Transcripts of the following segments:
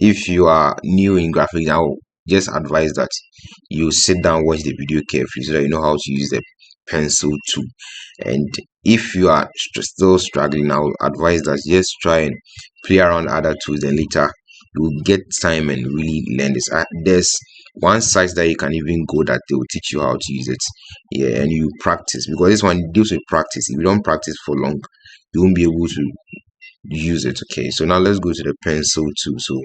if you are new in graphics, I will just advise that you sit down, watch the video carefully so that you know how to use the pencil tool. And if you are still struggling, I will advise that just try and play around other tools, and later you will get time and really learn this. There's one site that you can even go that they will teach you how to use it. Yeah, and you practice, because this one deals with practice. If you don't practice for long, you won't be able to use it. Okay, so now let's go to the pencil tool,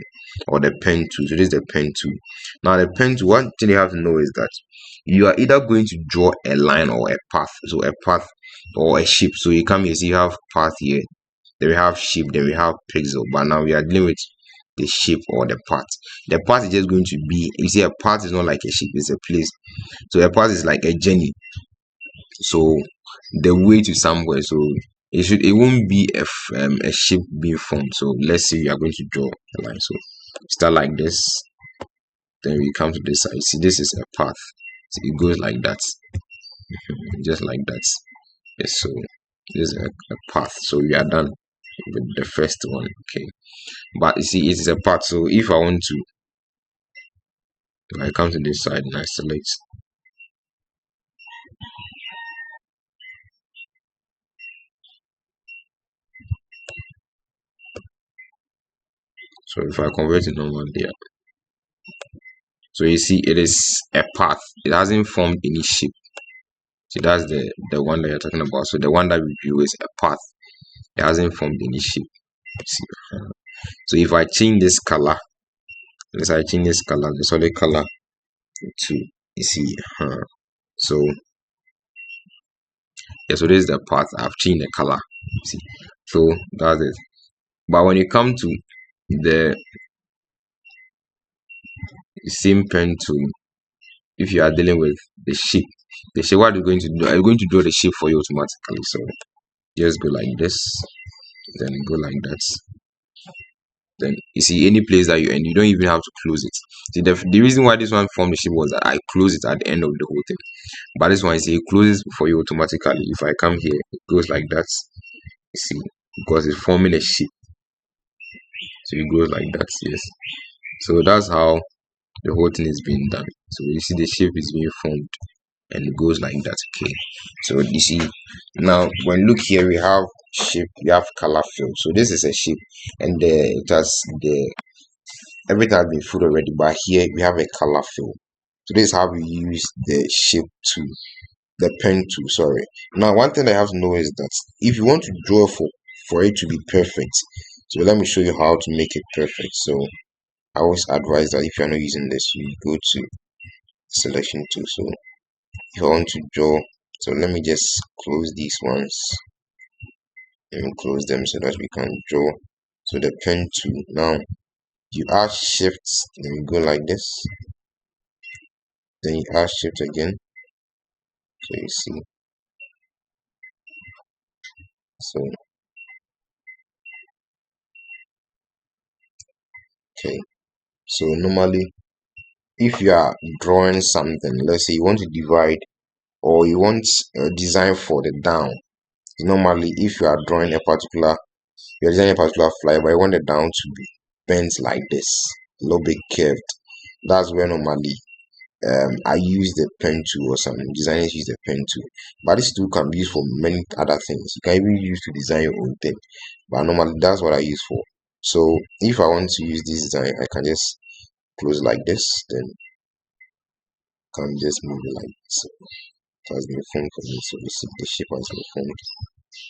or the pen tool. So this is the pen tool. Now the pen tool, one thing you have to know is that you are either going to draw a line or a path. So a path or a shape. So you come here, see you have path here, then we have shape, then we have pixel. But now we are dealing with the shape or the path. The path is just going to be, you see, a path is not like a shape, it's a place. So a path is like a journey, so the way to somewhere. So it won't be a shape being formed. So let's say you are going to draw a line. So start like this, then we come to this side. See, this is a path, so it goes like that. Just like that. Yes, so this is a path. So we are done with the first one. Okay, but you see, it is a path. So if I want to, if I come to this side and I select, so if I convert it normal there, so you see it is a path, it hasn't formed any shape. So that's the one that you're talking about. So the one that we view is a path, it hasn't formed any shape. See, so if I change this color, let's say I change this color, the solid color to, you see, so yeah, so this is the path. I've changed the color, see, so that's it. But when you come to the same pen tool, if you are dealing with the shape, what are you going to do? Are you going to draw the shape for you automatically? So just go like this, then go like that. Then you see any place that you end, you don't even have to close it. See, the reason why this one formed the shape was that I close it at the end of the whole thing. But this one, you see, it closes for you automatically. If I come here, it goes like that. You see, because it's forming a shape, so it goes like that. Yes. So that's how the whole thing is being done. So you see the shape is being formed and it goes like that. Okay, so you see, now when look here, we have shape, we have color fill. So this is a shape, and it has everything has been filled already, but here we have a color fill. So this is how we use the shape tool, the pen tool, sorry. Now one thing I have to know is that if you want to draw for it to be perfect, so let me show you how to make it perfect. So I always advise that if you're not using this, you go to selection tool. So if I want to draw, so let me just close these ones and close them so that we can draw. So the pen tool, now you add shift, then you go like this, then you add shift again, so you see, so okay, so normally if you are drawing something, let's say you want to divide or you want a design for the down, normally if you are drawing a particular, you're designing a particular flyer, but you want the down to be bent like this, a little bit curved, that's where normally I use the pen tool, or some designers use the pen tool. But this tool can be used for many other things. You can even use to design your own thing. But normally that's what I use for. So if I want to use this design, I can just close like this, then can just move it like this. So it has been formed for me. So you see the shape has been formed.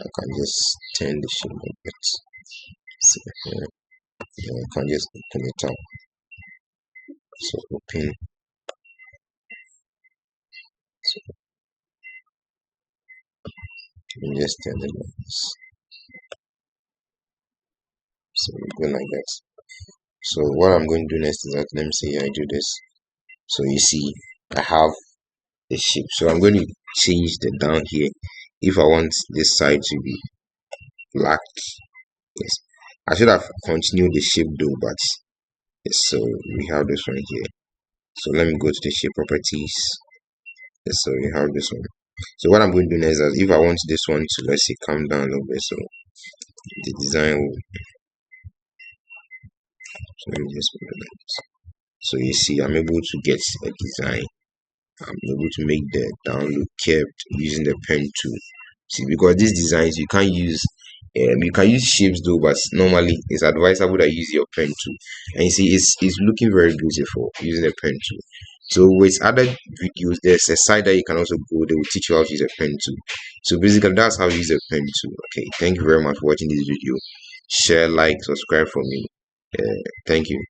I can just turn the shape like that. So I can just open it up. So open. So just turn it like this. So we go like that. So what I'm going to do next is that, let me say I do this. So you see I have the shape. So I'm going to change the down here. If I want this side to be black, yes, I should have continued the shape though, but yes, so we have this one here. So let me go to the shape properties. Yes, so we have this one. So what I'm going to do next is that if I want this one to, let's say, come down a little bit, so the design will So let me just put it like this. So you see, I'm able to get a design. I'm able to make the download curved using the pen tool. See, because these designs you can use shapes though, but normally it's advisable that you use your pen tool. And you see, it's looking very beautiful using a pen tool. So with other videos, there's a site that you can also go. They will teach you how to use a pen tool. So basically, that's how you use a pen tool. Okay, thank you very much for watching this video. Share, like, subscribe for me. Thank you.